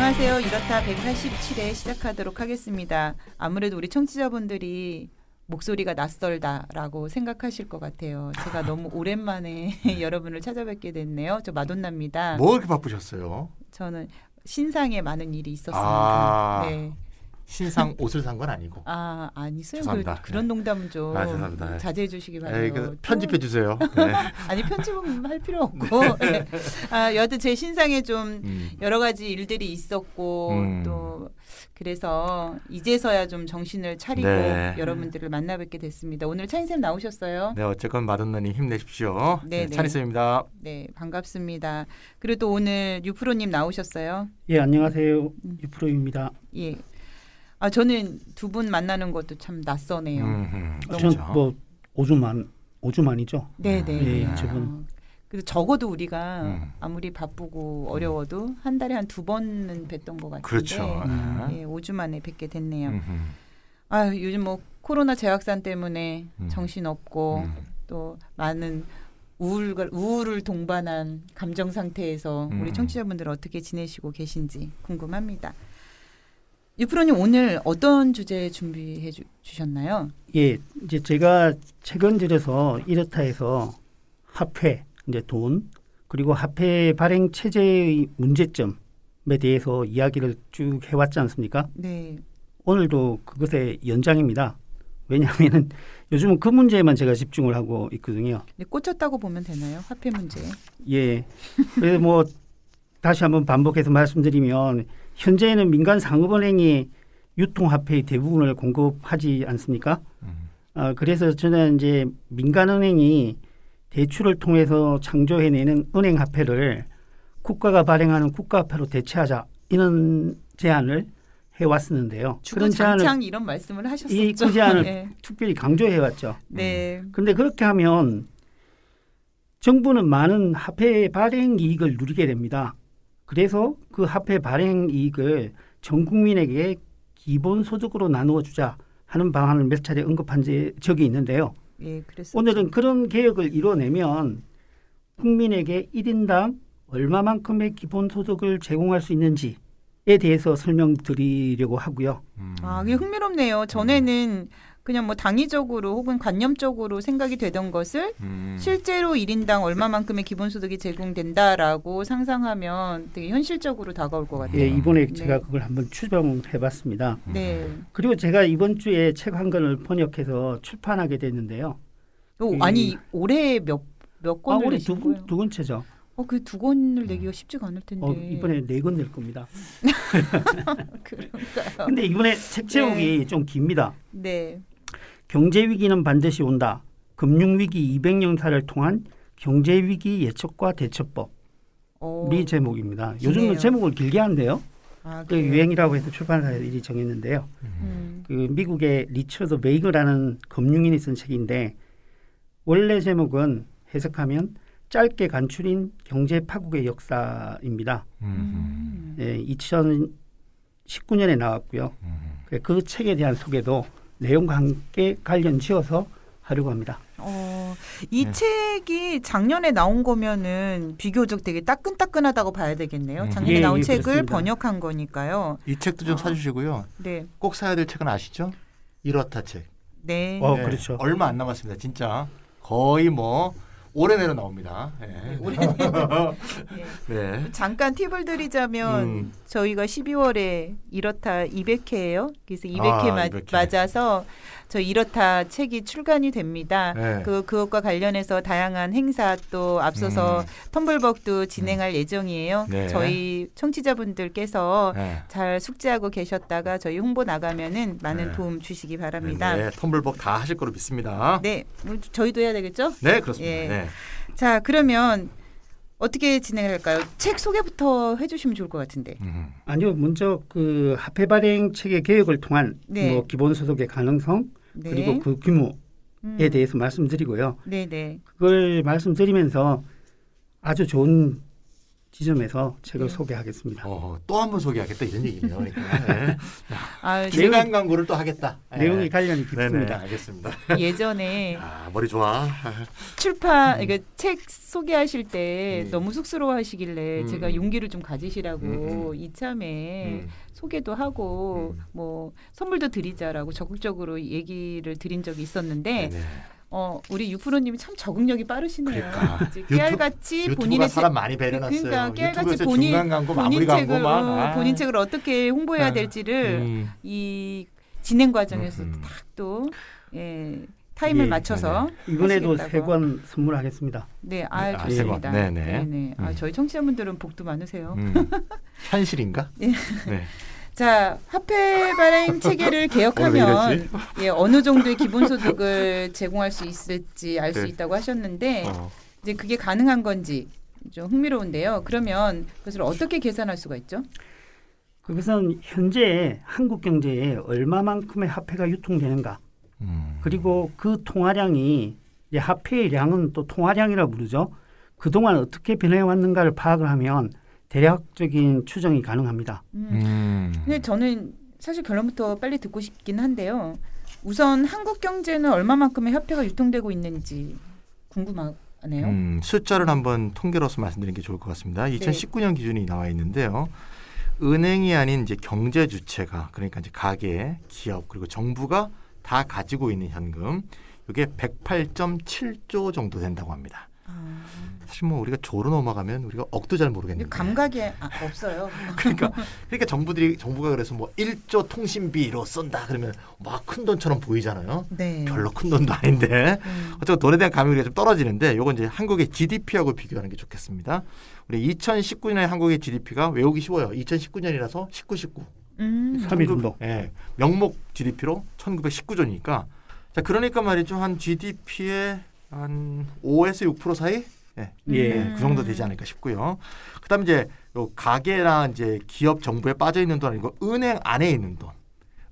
안녕하세요. 이렇다 187회 시작하도록 하겠습니다. 아무래도 우리 청취자분들이 목소리가 낯설다라고 생각하실 것 같아요. 제가 너무 오랜만에 여러분을 찾아뵙게 됐네요. 저 마돈나입니다. 뭐 이렇게 바쁘셨어요? 저는 신상에 많은 일이 있었습니다. 네. 신상 옷을 산 건 아니고. 아니세요. 죄송합니다. 그런 농담은 좀 죄송합니다. 자제해 주시기 바라요. 편집해 주세요. 네. 아니 편집은 할 필요 없고. 네. 여하튼 제 신상에 좀 여러 가지 일들이 있었고 또 그래서 이제서야 좀 정신을 차리고 여러분들을 만나 뵙게 됐습니다. 오늘 차인쌤 나오셨어요? 네, 어쨌건 마돈나님 힘내십시오. 네, 차인쌤입니다. 네, 반갑습니다. 그리고 또 오늘 유프로님 나오셨어요? 예, 안녕하세요. 유프로입니다. 예. 저는 두 분 만나는 것도 참 낯서네요. 그렇죠. 뭐 5주 만이죠. 네네. 예, 저분. 그래서 적어도 우리가 아무리 바쁘고 어려워도 한 달에 한 2번은 뵀던 것 같은데, 그렇죠. 예, 5주 만에 뵙게 됐네요. 요즘 뭐 코로나 재확산 때문에 정신 없고 또 많은 우울을 동반한 감정 상태에서 우리 청취자분들 어떻게 지내시고 계신지 궁금합니다. 유프로님 오늘 어떤 주제 준비해 주셨나요? 예, 이제 제가 최근 들어서 이렇다해서 화폐, 이제 돈, 그리고 화폐 발행 체제의 문제점에 대해서 이야기를 쭉 해왔지 않습니까? 네. 오늘도 그것의 연장입니다. 왜냐하면 요즘은 그 문제에만 제가 집중을 하고 있거든요. 네, 꽂혔다고 보면 되나요? 화폐 문제. 예. 그래서 뭐 다시 한번 반복해서 말씀드리면 현재는 민간 상업은행이 유통화폐의 대부분을 공급하지 않습니까? 그래서 저는 이제 민간은행이 대출을 통해서 창조해내는 은행화폐를 국가가 발행하는 국가화폐로 대체하자 이런 제안을 해왔었는데요. 그런 제안을 이런 말씀을 하셨었죠. 그 제안을 네. 특별히 강조해왔죠. 네. 그런데 그렇게 하면 정부는 많은 화폐 발행 이익을 누리게 됩니다. 그래서 그 화폐 발행 이익을 전 국민에게 기본소득으로 나누어 주자 하는 방안을 몇 차례 언급한 적이 있는데요. 예, 그랬었죠. 오늘은 그런 개혁을 이뤄내면 국민에게 1인당 얼마만큼의 기본소득을 제공할 수 있는지에 대해서 설명드리려고 하고요. 이게 흥미롭네요. 전에는 그냥 뭐 당위적으로 혹은 관념적으로 생각이 되던 것을 실제로 1인당 얼마만큼의 기본소득이 제공된다라고 상상하면 되게 현실적으로 다가올 것 같아요. 예, 이번에 제가 그걸 한번 추정해봤습니다. 네. 그리고 제가 이번 주에 책 한 권을 번역해서 출판하게 됐는데요. 아니 올해 몇 권을 올해 내신 거예요? 두 권째죠. 그 두 권을 내기가 쉽지가 않을 텐데. 이번에 4권 낼 겁니다. 그런가요? 근데 이번에 책 제목이 좀 깁니다. 네. 경제위기는 반드시 온다. 금융위기 200년사를 통한 경제위기 예측과 대처법. 이 제목입니다. 요즘은 제목을 길게 한대요. 그 유행이라고 해서 출판사에서 이리 정했는데요. 그 미국의 리처드 베이거라는 금융인이 쓴 책인데 원래 제목은 해석하면 짧게 간추린 경제 파국의 역사입니다. 네, 2019년에 나왔고요. 그 책에 대한 소개도 내용과 함께 관련 지어서 하려고 합니다. 이 책이 작년에 나온 거면은 비교적 되게 따끈따끈하다고 봐야 되겠네요. 작년에 나온 책을 그렇습니다. 번역한 거니까요. 이 책도 좀 사주시고요. 네. 꼭 사야 될 책은 아시죠? 이렇다 책. 네. 그렇죠. 얼마 안 남았습니다. 진짜 거의 뭐 올해 내로 나옵니다. 네. 올해 내로. 네. 잠깐 팁을 드리자면 저희가 12월에 이렇다 200회예요. 그래서 200회 200회. 맞아서 저 이렇다 책이 출간이 됩니다. 네. 그것과 관련해서 다양한 행사 또 앞서서 텀블벅도 진행할 예정이에요. 네. 저희 청취자분들께서 네. 잘 숙지하고 계셨다가 저희 홍보 나가면은 많은 도움 주시기 바랍니다. 네, 텀블벅 다 하실 거로 믿습니다. 네, 저희도 해야 되겠죠? 네, 그렇습니다. 예. 네. 자, 그러면 어떻게 진행을 할까요? 책 소개부터 해주시면 좋을 것 같은데. 아니요, 먼저 그 화폐 발행 체계 개혁을 통한 뭐 기본소득의 가능성 그리고 그 규모에 대해서 말씀드리고요. 네네. 그걸 말씀드리면서 아주 좋은 지점에서 책을 소개하겠습니다. 또 한 번 소개하겠다 이런 얘기네요. 그러니까. 네. 중간 광고를 또 하겠다. 내용이 관련이 깊습니다. 네네, 알겠습니다. 예전에 머리 좋아. 이게 책 소개하실 때 너무 쑥스러워하시길래 제가 용기를 좀 가지시라고 이참에 소개도 하고 뭐 선물도 드리자라고 적극적으로 얘기를 드린 적이 있었는데 네네. 우리 유프로님이 참 적응력이 빠르시네요. 그러니까. 깨알같이 본인의 사람 많이 배려놨어요. 그러니까 깨알같이 중간 광고, 마무리 광고 막 본인 책을 어떻게 홍보해야 될지를 이 진행 과정에서 딱 또 타임을 맞춰서 이번에도 3권 선물하겠습니다. 네, 좋습니다. 네네. 저희 청취자분들은 복도 많으세요. 현실인가? 네. 자, 화폐 발행 체계를 개혁하면 어느 정도의 기본소득을 제공할 수 있을지 알 수 있다고 하셨는데 이제 그게 가능한 건지 좀 흥미로운데요. 그러면 그것을 어떻게 계산할 수가 있죠? 그것은 현재 한국 경제에 얼마만큼의 화폐가 유통되는가 그리고 그 통화량이 이제 화폐의 양은 또 통화량이라고 부르죠. 그동안 어떻게 변해왔는가를 파악을 하면 대략적인 추정이 가능합니다. 근데 저는 사실 결론부터 빨리 듣고 싶긴 한데요. 우선 한국 경제는 얼마만큼의 화폐가 유통되고 있는지 궁금하네요. 숫자를 한번 통계로서 말씀드리는 게 좋을 것 같습니다. 2019년 기준이 나와 있는데요. 은행이 아닌 이제 경제 주체가 그러니까 이제 가계, 기업 그리고 정부가 다 가지고 있는 현금 이게 108.7조 정도 된다고 합니다. 사실 뭐 우리가 조로 넘어가면 우리가 억도 잘 모르겠는데 감각이 없어요. 그러니까 정부가 그래서 뭐 1조 통신비로 쏜다 그러면 막 큰 돈처럼 보이잖아요. 네. 별로 큰 돈도 아닌데 어쨌든 돈에 대한 감각이 좀 떨어지는데 이건 이제 한국의 GDP하고 비교하는 게 좋겠습니다. 우리 2019년에 한국의 GDP가 외우기 쉬워요. 2019년이라서 19. 3일 정도. 명목 GDP로 1919조니까 자 그러니까 말이죠. 한 GDP의 한 5에서 6% 사이? 그 정도 되지 않을까 싶고요. 그다음에 이제 요 가계나 이제 기업 정부에 빠져 있는 돈 아니고 은행 안에 있는 돈.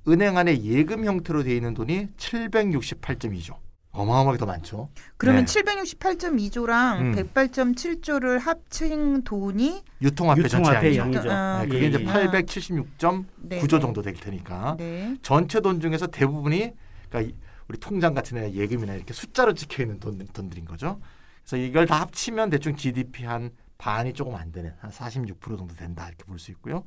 은행 안에 예금 형태로 되어 있는 돈이 768.2조. 어마어마하게 더 많죠. 그러면 768.2조랑 108.7조를 합친 돈이 유통화폐 전체 양이죠. 그게 이제 네. 876.9조 정도 될 테니까 전체 돈 중에서 대부분이 그러니까 우리 통장 같은 데 예금이나 이렇게 숫자로 찍혀 있는 돈들인 거죠. 그래서 이걸 다 합치면 대충 GDP 한 반이 조금 안 되는 한 46% 정도 된다 이렇게 볼 수 있고요.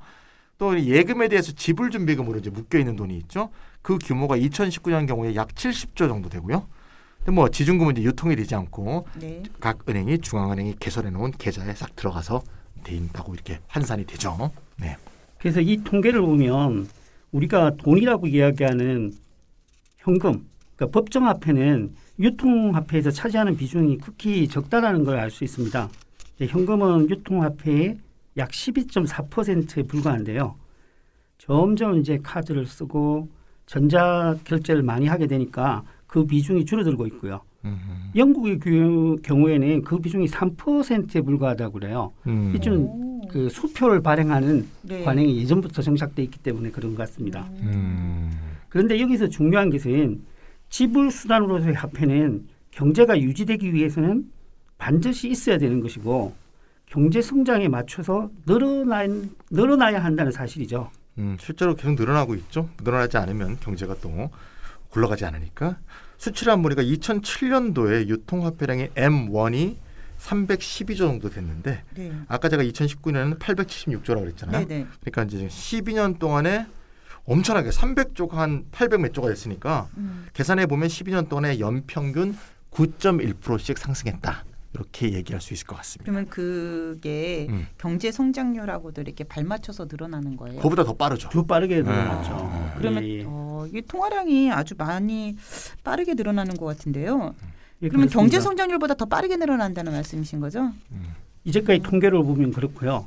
또 예금에 대해서 지불준비금으로 이제 묶여 있는 돈이 있죠. 그 규모가 2019년 경우에 약 70조 정도 되고요. 근데 뭐 지준금은 이제 유통이 되지 않고 각 은행이 중앙은행이 개설해 놓은 계좌에 싹 들어가서 돼 있다고 이렇게 환산이 되죠. 네. 그래서 이 통계를 보면 우리가 돈이라고 이야기하는 현금, 그러니까 법정화폐는 유통화폐에서 차지하는 비중이 극히 적다라는 걸 알 수 있습니다. 현금은 유통화폐의 약 12.4%에 불과한데요. 점점 이제 카드를 쓰고 전자결제를 많이 하게 되니까 그 비중이 줄어들고 있고요. 영국의 경우에는 그 비중이 3%에 불과하다고 그래요. 이쯤 그 수표를 발행하는 관행이 예전부터 정착돼 있기 때문에 그런 것 같습니다. 그런데 여기서 중요한 것은 지불 수단으로서의 화폐는 경제가 유지되기 위해서는 반드시 있어야 되는 것이고 경제 성장에 맞춰서 늘어나야 한다는 사실이죠. 실제로 계속 늘어나고 있죠. 늘어나지 않으면 경제가 또 굴러가지 않으니까. 수치를 한번 보니까 2007년도에 유통화폐량이 M1이 312조 정도 됐는데 아까 제가 2019년에는 876조라고 그랬잖아요. 그러니까 이제 12년 동안에 엄청나게 300조가 한 800 몇 조가 됐으니까 계산해 보면 12년 동안에 연평균 9.1%씩 상승했다. 이렇게 얘기할 수 있을 것 같습니다. 그러면 그게 경제 성장률하고도 이렇게 발맞춰서 늘어나는 거예요? 그보다 더 빠르죠. 더 빠르게 늘어났죠. 그러면 이게 통화량이 아주 많이 빠르게 늘어나는 것 같은데요. 그러면 그렇습니다. 경제 성장률보다 더 빠르게 늘어난다는 말씀이신 거죠? 이제까지 통계를 보면 그렇고요.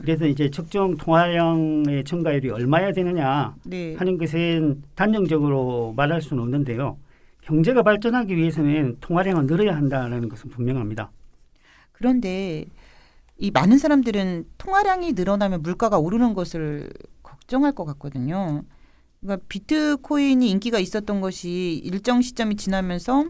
그래서 이제 적정 통화량의 증가율이 얼마야 되느냐 하는 것은 단정적으로 말할 수는 없는데요. 경제가 발전하기 위해서는 통화량은 늘어야 한다는 것은 분명합니다. 그런데 이 많은 사람들은 통화량이 늘어나면 물가가 오르는 것을 걱정할 것 같거든요. 그러니까 비트코인이 인기가 있었던 것이 일정 시점이 지나면서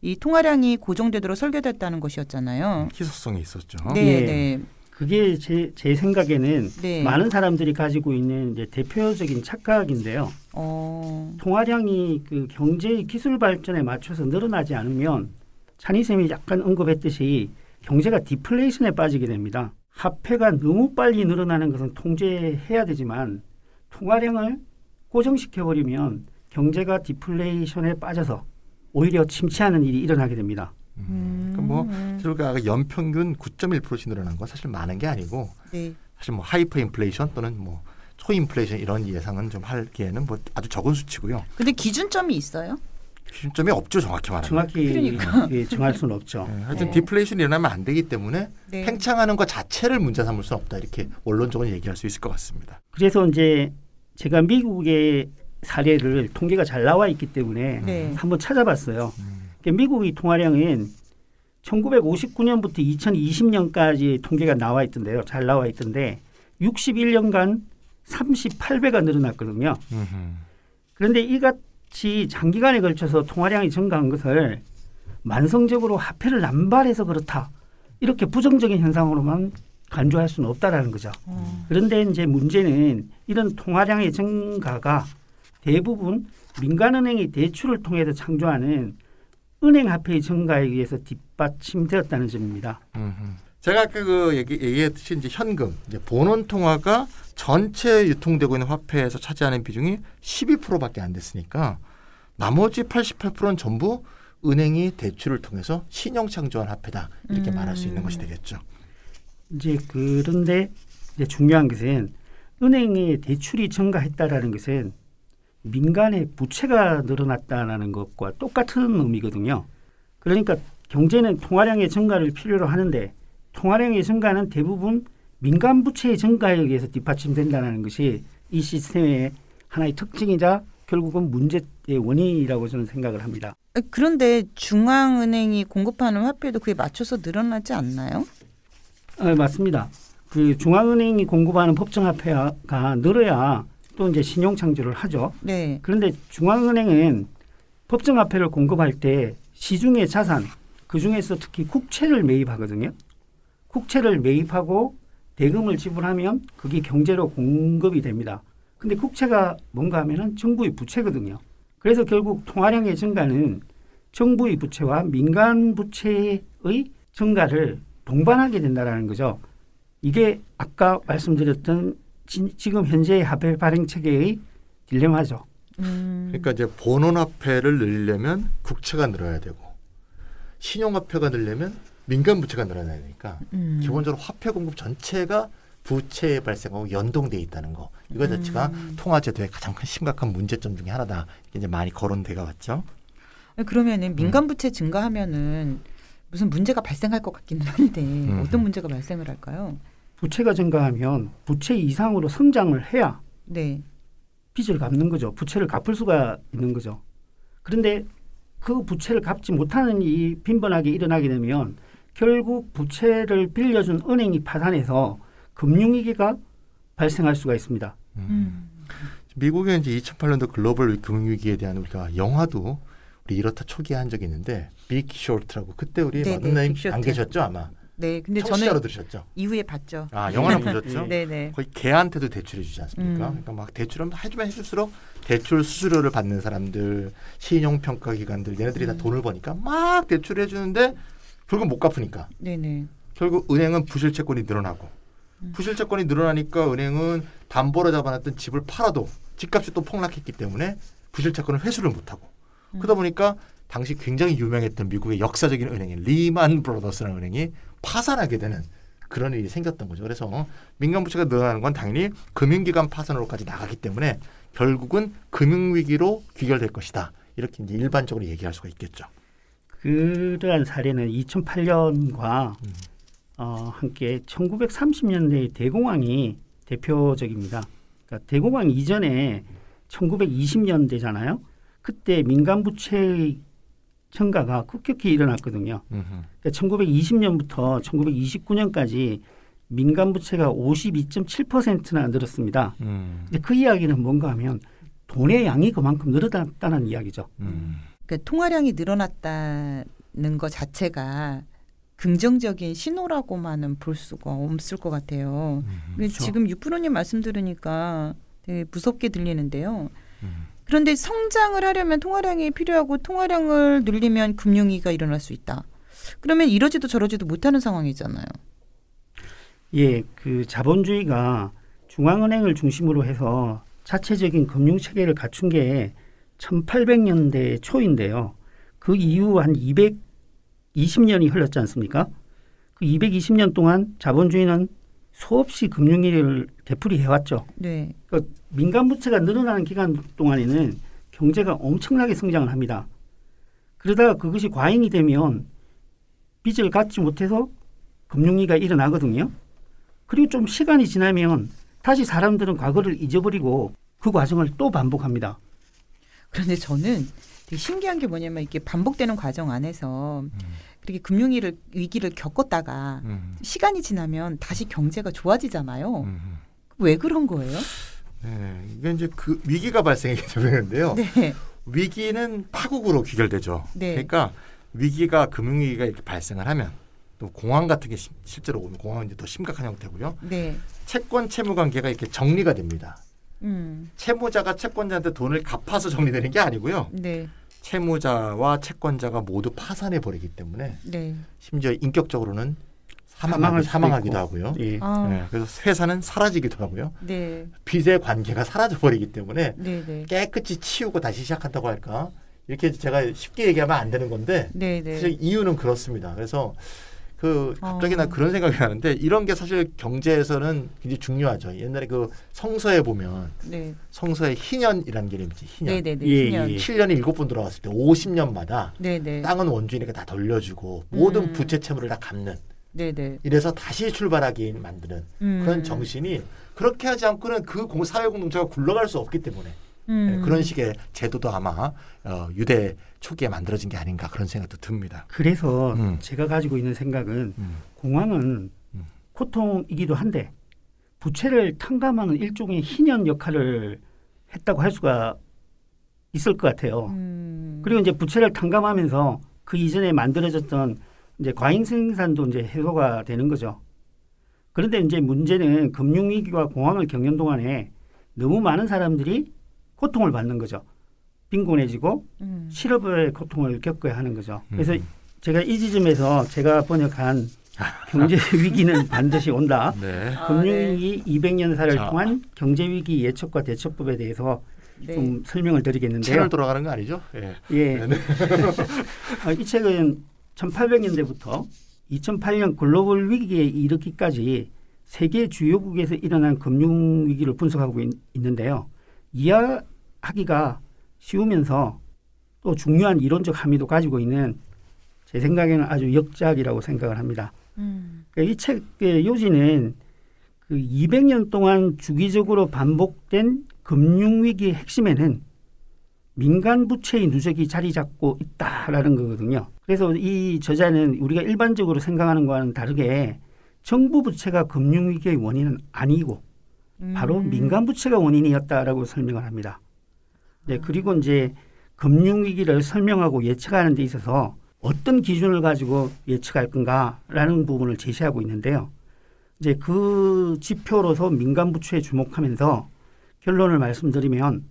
이 통화량이 고정되도록 설계됐다는 것이었잖아요. 희소성이 있었죠. 네. 그게 제 생각에는 네. 많은 사람들이 가지고 있는 이제 대표적인 착각인데요. 통화량이 그 경제의 기술 발전에 맞춰서 늘어나지 않으면 찬희쌤이 약간 언급했듯이 경제가 디플레이션에 빠지게 됩니다. 화폐가 너무 빨리 늘어나는 것은 통제해야 되지만 통화량을 고정시켜버리면 경제가 디플레이션에 빠져서 오히려 침체하는 일이 일어나게 됩니다. 그러니까 뭐 저희가 연평균 9.1%씩 늘어난 건 사실 많은 게 아니고 네. 사실 뭐 하이퍼 인플레이션 또는 뭐 초인플레이션 이런 예상은 좀 하기에는 뭐 아주 적은 수치고요. 근데 기준점이 있어요? 기준점이 없죠, 정확히 말하면. 정확히 그러니까. 예, 정할 수는 없죠. 네, 하여튼 디플레이션이 일어나면 안 되기 때문에 네. 팽창하는 것 자체를 문제 삼을 수는 없다. 이렇게 원론적으로 얘기할 수 있을 것 같습니다. 그래서 이제 제가 미국의 사례를 통계가 잘 나와 있기 때문에 네. 한번 찾아봤어요. 미국의 통화량은 1959년부터 2020년까지 통계가 나와 있던데요. 잘 나와 있던데 61년간 38배가 늘어났거든요. 그런데 이같이 장기간에 걸쳐서 통화량이 증가한 것을 만성적으로 화폐를 남발해서 그렇다. 이렇게 부정적인 현상으로만 간주할 수는 없다라는 거죠. 그런데 이제 문제는 이런 통화량의 증가가 대부분 민간은행이 대출을 통해서 창조하는 은행 화폐의 증가에 의해서 뒷받침되었다는 점입니다. 제가 아까 그 얘기했듯이 이제 현금, 이제 본원 통화가 전체 유통되고 있는 화폐에서 차지하는 비중이 12%밖에 안 됐으니까 나머지 88%는 전부 은행이 대출을 통해서 신용 창조한 화폐다 이렇게 말할 수 있는 것이 되겠죠. 이제 그런데 이제 중요한 것은 은행의 대출이 증가했다라는 것은 민간의 부채가 늘어났다는 것과 똑같은 의미거든요. 그러니까 경제는 통화량의 증가를 필요로 하는데 통화량의 증가는 대부분 민간 부채의 증가에 의해서 뒷받침된다는 것이 이 시스템의 하나의 특징이자 결국은 문제의 원인이라고 저는 생각을 합니다. 그런데 중앙은행이 공급하는 화폐도 그에 맞춰서 늘어나지 않나요? 맞습니다. 그 중앙은행이 공급하는 법정화폐가 늘어야 또 이제 신용 창조를 하죠. 네. 그런데 중앙은행은 법정화폐를 공급할 때 시중의 자산, 그 중에서 특히 국채를 매입하거든요. 국채를 매입하고 대금을 지불하면 그게 경제로 공급이 됩니다. 근데 국채가 뭔가 하면은 정부의 부채거든요. 그래서 결국 통화량의 증가는 정부의 부채와 민간 부채의 증가를 동반하게 된다는 거죠. 이게 아까 말씀드렸던 지금 현재의 화폐 발행 체계의 딜레마죠. 그러니까 이제 본원화폐를 늘리려면 국채가 늘어야 되고 신용화폐가 늘려면 민간 부채가 늘어나야 되니까 기본적으로 화폐 공급 전체가 부채 발생하고 연동돼 있다는 거. 이거 자체가 통화제도의 가장 큰 심각한 문제점 중에 하나다. 이제 많이 거론돼가 왔죠. 그러면은 민간 부채 증가하면은 무슨 문제가 발생할 것 같기는 한데 어떤 문제가 발생을 할까요? 부채가 증가하면 부채 이상으로 성장을 해야 네. 빚을 갚는 거죠. 부채를 갚을 수가 있는 거죠. 그런데 그 부채를 갚지 못하는 일이 빈번하게 일어나게 되면 결국 부채를 빌려준 은행이 파산해서 금융위기가 발생할 수가 있습니다. 미국의 이제 2008년도 글로벌 금융위기에 대한 우리가 영화도 우리 이렇다 초기에 한 적이 있는데 빅 쇼트라고 그때 우리 마돈나님 안 계셨죠 아마. 네, 근데 청취자로 들으셨죠? 이후에 봤죠. 아, 영화는 보셨죠? 네네. 거의 개한테도 대출해주지 않습니까? 그러니까 막 대출을 해주면 해줄수록 대출 수수료를 받는 사람들, 신용평가기관들 얘네들이 다 돈을 버니까 막 대출을 해주는데 결국 못 갚으니까. 네네. 결국 은행은 부실채권이 늘어나고 부실채권이 늘어나니까 은행은 담보로 잡아놨던 집을 팔아도 집값이 또 폭락했기 때문에 부실채권을 회수를 못하고 그러다 보니까 당시 굉장히 유명했던 미국의 역사적인 은행인 리만 브로더스라는 은행이 파산하게 되는 그런 일이 생겼던 거죠. 그래서 민간 부채가 늘어나는 건 당연히 금융기관 파산으로까지 나가기 때문에 결국은 금융위기로 귀결될 것이다. 이렇게 이제 일반적으로 얘기할 수가 있겠죠. 그러한 사례는 2008년과 함께 1930년대의 대공황이 대표적입니다. 그러니까 대공황 이전에 1920년대잖아요. 그때 민간 부채의 증가가 급격히 일어났거든요. 그러니까 1920년부터 1929년까지 민간 부채가 52.7%나 늘었습니다. 근데 그 이야기는 뭔가 하면 돈의 양이 그만큼 늘어났다는 이야기죠. 그러니까 통화량이 늘어났다는 것 자체가 긍정적인 신호라고만은 볼 수가 없을 것 같아요. 그렇죠. 지금 유프로님 말씀 들으니까 되게 무섭게 들리는데요. 그런데 성장을 하려면 통화량이 필요하고 통화량을 늘리면 금융위기가 일어날 수 있다. 그러면 이러지도 저러지도 못하는 상황이잖아요. 예, 그 자본주의가 중앙은행을 중심으로 해서 자체적인 금융체계를 갖춘 게 1800년대 초인데요. 그 이후 한 220년이 흘렀지 않습니까? 그 220년 동안 자본주의는 수없이 금융위기를 되풀이해왔죠. 네. 그러니까 민간 부채가 늘어나는 기간 동안에는 경제가 엄청나게 성장을 합니다. 그러다가 그것이 과잉이 되면 빚을 갚지 못해서 금융위기가 일어나거든요. 그리고 좀 시간이 지나면 다시 사람들은 과거를 잊어버리고 그 과정을 또 반복합니다. 그런데 저는 되게 신기한 게 뭐냐면 이게 반복되는 과정 안에서 그렇게 금융위기를 겪었다가 시간이 지나면 다시 경제가 좋아지잖아요. 왜 그런 거예요? 네, 이게 이제 그 위기가 발생하게 되는데요. 네. 위기는 파국으로 귀결되죠. 네. 그러니까 위기가 금융위기가 이렇게 발생을 하면 또 공황 같은 게 실제로 오면 공황은 이제 더 심각한 형태고요. 네. 채권 채무 관계가 이렇게 정리가 됩니다. 채무자가 채권자한테 돈을 갚아서 정리되는 게 아니고요. 네. 채무자와 채권자가 모두 파산해 버리기 때문에 네. 심지어 인격적으로는 사망하기도 하고요. 예. 네, 그래서 회사는 사라지기도 하고요. 네. 빚의 관계가 사라져 버리기 때문에 네. 깨끗이 치우고 다시 시작한다고 할까? 이렇게 제가 쉽게 얘기하면 안 되는 건데 네. 사실 이유는 그렇습니다. 그래서 갑자기 나 그런 생각이 나는데 이런 게 사실 경제에서는 굉장히 중요하죠. 옛날에 그 성서에 보면 성서에 희년이라는 개념이 있지. 희년. 희년. 7년에 7번 돌아왔을 때 50년마다 땅은 원주인에게 다 돌려주고 모든 부채 채무를 다 갚는. 이래서 다시 출발하게 만드는 그런 정신이 그렇게 하지 않고는 그 사회공동체가 굴러갈 수 없기 때문에 네, 그런 식의 제도도 아마 유대 초기에 만들어진 게 아닌가 그런 생각도 듭니다. 그래서 제가 가지고 있는 생각은 공황은 고통이기도 한데 부채를 탕감하는 일종의 희년 역할을 했다고 할 수가 있을 것 같아요. 그리고 이제 부채를 탕감하면서 그 이전에 만들어졌던 이제 과잉 생산도 이제 해소가 되는 거죠. 그런데 이제 문제는 금융위기와 공황을 겪는 동안에 너무 많은 사람들이 고통을 받는 거죠. 빈곤해지고 실업의 고통을 겪어야 하는 거죠. 그래서 제가 이 지점에서 제가 번역한 경제 위기는 반드시 온다. 금융위기 200년사를 통한 경제위기 예측과 대처법에 대해서 좀 설명을 드리겠는데요. 채널 돌아가는 거 아니죠? 예. 이 책은 1800년대부터 2008년 글로벌 위기에 이르기까지 세계 주요국에서 일어난 금융위기를 분석하고 있는데요. 이해하기가 쉬우면서 또 중요한 이론적 함의도 가지고 있는 제 생각에는 아주 역작이라고 생각을 합니다. 이 책의 요지는 그 200년 동안 주기적으로 반복된 금융위기의 핵심에는 민간 부채의 누적이 자리 잡고 있다라는 거거든요. 그래서 이 저자는 우리가 일반적으로 생각하는 거와는 다르게 정부 부채가 금융위기의 원인은 아니고 바로 민간 부채가 원인이었다라고 설명을 합니다. 네, 그리고 이제 금융위기를 설명하고 예측하는 데 있어서 어떤 기준을 가지고 예측할 건가라는 부분을 제시하고 있는데요. 이제 그 지표로서 민간 부채에 주목하면서 결론을 말씀드리면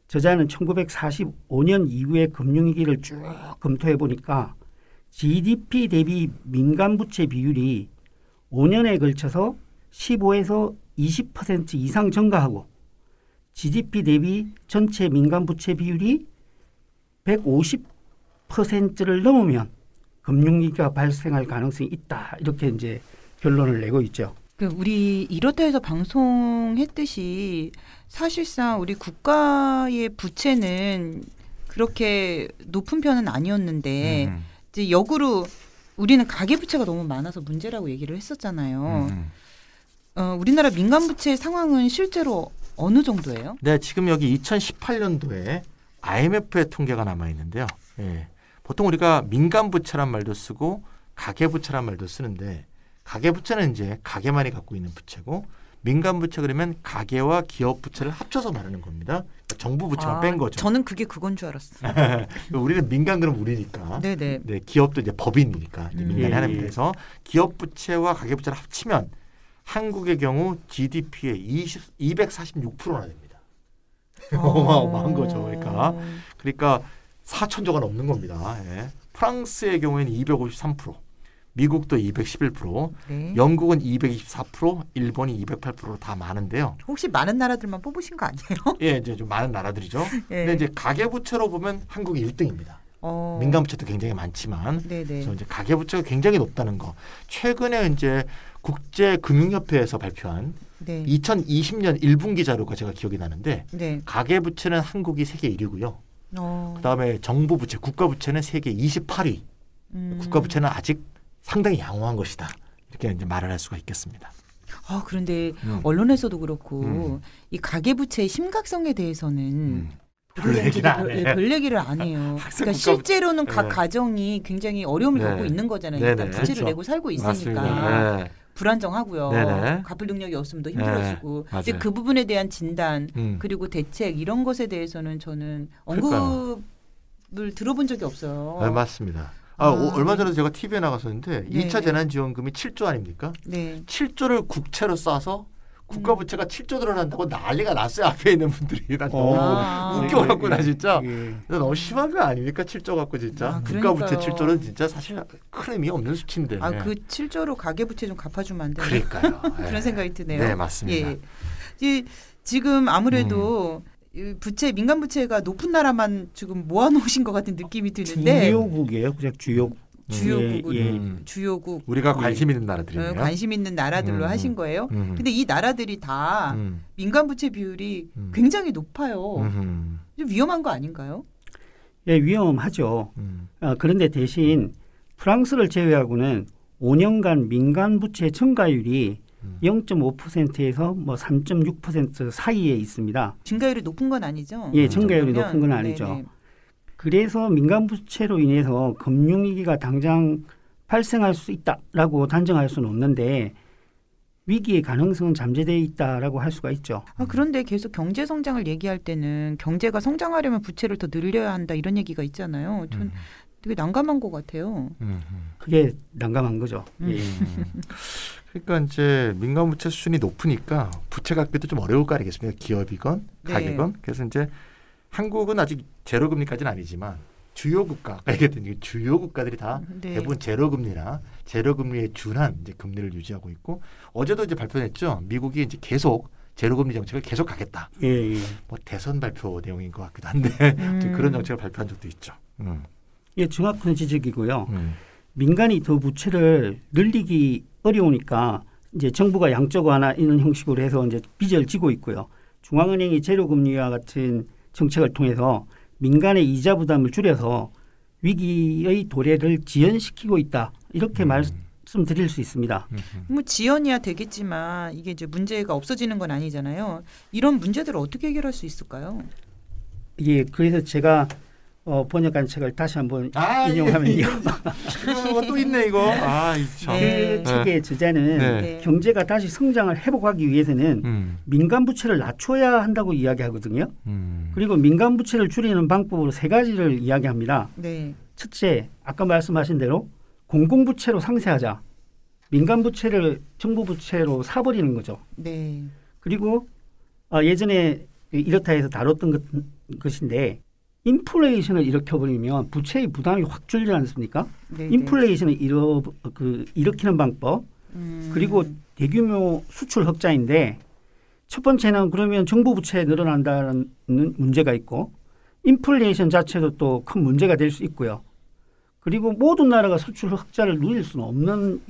저자는 1945년 이후의 금융위기를 쭉 검토해 보니까 GDP 대비 민간 부채 비율이 5년에 걸쳐서 15에서 20% 이상 증가하고 GDP 대비 전체 민간 부채 비율이 150%를 넘으면 금융위기가 발생할 가능성이 있다. 이렇게 이제 결론을 내고 있죠. 우리 이렇다 해서 방송했듯이 사실상 우리 국가의 부채는 그렇게 높은 편은 아니었는데 이제 역으로 우리는 가계부채가 너무 많아서 문제라고 얘기를 했었잖아요. 우리나라 민간부채 상황은 실제로 어느 정도예요? 네, 지금 여기 2018년도에 IMF의 통계가 남아있는데요. 예, 보통 우리가 민간부채란 말도 쓰고 가계부채란 말도 쓰는데 가계부채는 이제 가계만이 갖고 있는 부채고 민간 부채 그러면 가계와 기업 부채를 합쳐서 말하는 겁니다. 그러니까 정부 부채만 뺀 거죠. 저는 그건 줄 알았어요. 우리는 민간 그럼 우리니까. 네네. 네, 기업도 이제 법인이니까 이제 민간이 하는 데서 기업 부채와 가계 부채를 합치면 한국의 경우 GDP의 246%나 됩니다. 어마어마한 거죠. 그러니까 4천조가 넘는 겁니다. 예. 프랑스의 경우에는 253%, 미국도 211%, 네. 영국은 224%, 일본이 208% 다 많은데요. 혹시 많은 나라들만 뽑으신 거 아니에요? 예, 이제 좀 많은 나라들이죠. 네. 근데 이제 가계부채로 보면 한국이 1등입니다. 민간부채도 굉장히 많지만, 그래서 이제 가계부채가 굉장히 높다는 거. 최근에 이제 국제금융협회에서 발표한 2020년 1분기 자료가 제가 기억이 나는데, 가계부채는 한국이 세계 1위고요. 그다음에 정부부채, 국가부채는 세계 28위. 국가부채는 아직 상당히 양호한 것이다. 이렇게 이제 말을 할 수가 있겠습니다. 그런데 언론에서도 그렇고 이 가계부채의 심각성에 대해서는 별 얘기를 안 해요. 그러니까 실제로는 각 가정이 굉장히 어려움을 겪고 있는 거잖아요. 일단 부채를 내고 살고 있으니까. 불안정하고요. 갚을 능력이 없으면 더 힘들어지고. 이제 그 부분에 대한 진단 그리고 대책 이런 것에 대해서는 저는 언급을 들어본 적이 없어요. 네, 맞습니다. 얼마 전에 제가 TV에 나갔었는데 2차 재난지원금이 7조 아닙니까? 7조를 국채로 싸서 국가부채가 7조 늘어난다고 난리가 났어요. 앞에 있는 분들이. 나 너무 웃겨갖고 나 진짜. 너무 심한 거 아닙니까? 7조 갖고 진짜. 국가부채 7조는 진짜 사실 큰 의미 없는 수치인데. 그 7조로 가계부채 좀 갚아주면 안 되나요? 그러니까요. 그런 생각이 드네요. 네, 맞습니다. 지금 아무래도 부채, 민간 부채가 높은 나라만 지금 모아놓으신 것 같은 느낌이 드는데. 주요국이에요. 그냥 주요국. 우리가 관심 있는 나라들이네요. 관심 있는 나라들로 하신 거예요. 근데 이 나라들이 다 민간 부채 비율이 굉장히 높아요. 좀 위험한 거 아닌가요? 예, 위험하죠. 그런데 대신 프랑스를 제외하고는 5년간 민간 부채 증가율이 0.5%에서 뭐 3.6% 사이에 있습니다. 증가율이 높은 건 아니죠? 예, 증가율이 높은 건 아니죠. 네네. 그래서 민간 부채로 인해서 금융위기가 당장 발생할 수 있다라고 단정할 수는 없는데 위기의 가능성은 잠재되어 있다라고 할 수가 있죠. 그런데 계속 경제 성장을 얘기할 때는 경제가 성장하려면 부채를 더 늘려야 한다 이런 얘기가 있잖아요. 전 되게 난감한 것 같아요. 그게 난감한 거죠. 예. 그러니까 이제 민간 부채 수준이 높으니까 부채 갚기도 좀 어려울 거 아니겠습니까? 기업이건 가계건. 그래서 이제 한국은 아직 제로금리까지는 아니지만 주요 국가, 아까 얘기했던 주요 국가들이 다 대부분 제로금리나 제로금리에 준한 이제 금리를 유지하고 있고 어제도 이제 발표했죠. 미국이 이제 계속 제로금리 정책을 계속 가겠다. 뭐 대선 발표 내용인 것 같기도 한데 그런 정책을 발표한 적도 있죠. 예, 정확한 지적이고요. 민간이 더 부채를 늘리기 어려우니까 이제 정부가 양적완화 이런 형식으로 해서 이제 빚을 지고 있고요. 중앙은행이 제로금리와 같은 정책을 통해서 민간의 이자 부담을 줄여서 위기의 도래를 지연시키고 있다. 이렇게 말씀드릴 수 있습니다. 뭐 지연이야 되겠지만 이게 이제 문제가 없어지는 건 아니잖아요. 이런 문제들을 어떻게 해결할 수 있을까요? 예, 그래서 제가 번역한 책을 다시 한번 인용하면요. 이거 또 있네 이거. 그 책의 저자는 경제가 다시 성장을 회복하기 위해서는 민간 부채를 낮춰야 한다고 이야기하거든요. 그리고 민간 부채를 줄이는 방법으로 3가지를 이야기합니다. 첫째, 아까 말씀하신 대로 공공부채로 상쇄하자. 민간 부채를 정부 부채로 사버리는 거죠. 그리고 예전에 이렇다 해서 다뤘던 것인데 인플레이션을 일으켜버리면 부채의 부담이 확 줄지 않습니까? 인플레이션을 일으키는 방법 그리고 대규모 수출 흑자인데 첫 번째는 그러면 정부 부채 늘어난다는 문제가 있고 인플레이션 자체도 또 큰 문제가 될 수 있고요. 그리고 모든 나라가 수출 흑자를 누릴 수는 없는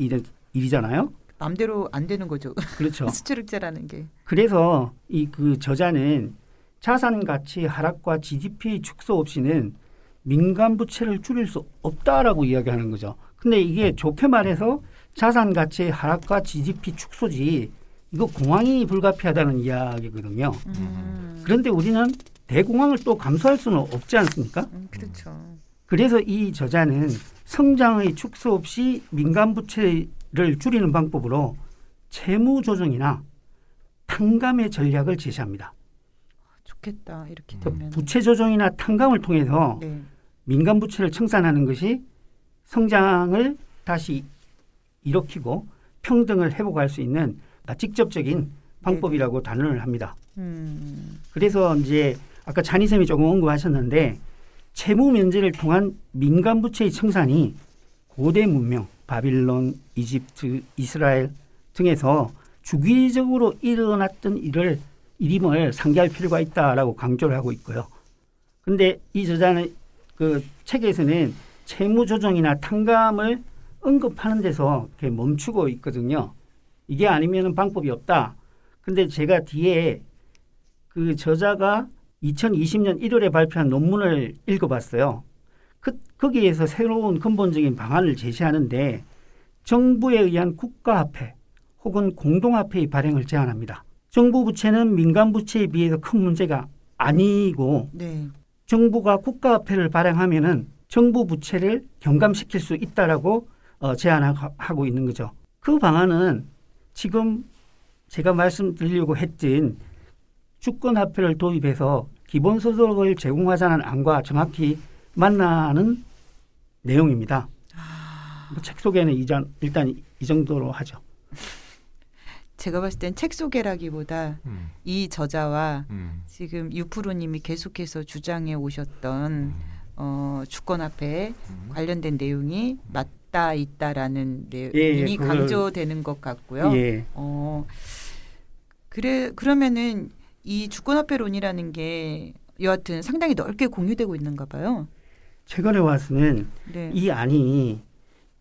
일이잖아요. 마음대로 안 되는 거죠. 그렇죠. 수출 흑자라는 게. 그래서 그 저자는 자산 가치 하락과 GDP 축소 없이는 민간 부채를 줄일 수 없다라고 이야기하는 거죠. 근데 이게 좋게 말해서 자산 가치 하락과 GDP 축소지 이거 공황이 불가피하다는 이야기거든요. 그런데 우리는 대공황을 또 감수할 수는 없지 않습니까? 그렇죠. 그래서 이 저자는 성장의 축소 없이 민간 부채를 줄이는 방법으로 채무 조정이나 탕감의 전략을 제시합니다. 좋겠다. 이렇게 되면. 부채 조정이나 탕감을 통해서 네. 민간 부채를 청산하는 것이 성장을 다시 일으키고 평등을 회복할 수 있는 직접적인 방법이라고 단언을 합니다. 그래서 이제 아까 잔이쌤이 조금 언급하셨는데 채무 면제를 통한 민간 부채의 청산이 고대 문명, 바빌론, 이집트, 이스라엘 등에서 주기적으로 일어났던 일임을 상기할 필요가 있다라고 강조를 하고 있고요. 그런데 이 저자는 그 책에서는 채무 조정이나 탕감을 언급하는 데서 멈추고 있거든요. 이게 아니면 방법이 없다. 근데 제가 뒤에 그 저자가 2020년 1월에 발표한 논문을 읽어봤어요. 거기에서 새로운 근본적인 방안을 제시하는데 정부에 의한 국가화폐 혹은 공동화폐의 발행을 제안합니다. 정부 부채는 민간 부채에 비해서 큰 문제가 아니고 네. 정부가 국가화폐를 발행하면은 정부 부채를 경감시킬 수 있다라고 제안하고 있는 거죠. 그 방안은 지금 제가 말씀드리려고 했던 주권화폐를 도입해서 기본소득을 제공하자는 안과 정확히 만나는 내용입니다. 책 소개는 일단 이 정도로 하죠. 제가 봤을 땐 책 소개라기보다 이 저자와 지금 유프로님이 계속해서 주장해 오셨던 주권화폐에 관련된 내용이 맞다 있다라는 내용이 강조되는 것 같고요. 예. 그러면은 이 주권화폐론이라는 게 여하튼 상당히 넓게 공유되고 있는가 봐요. 최근에 와서는 네. 이 안이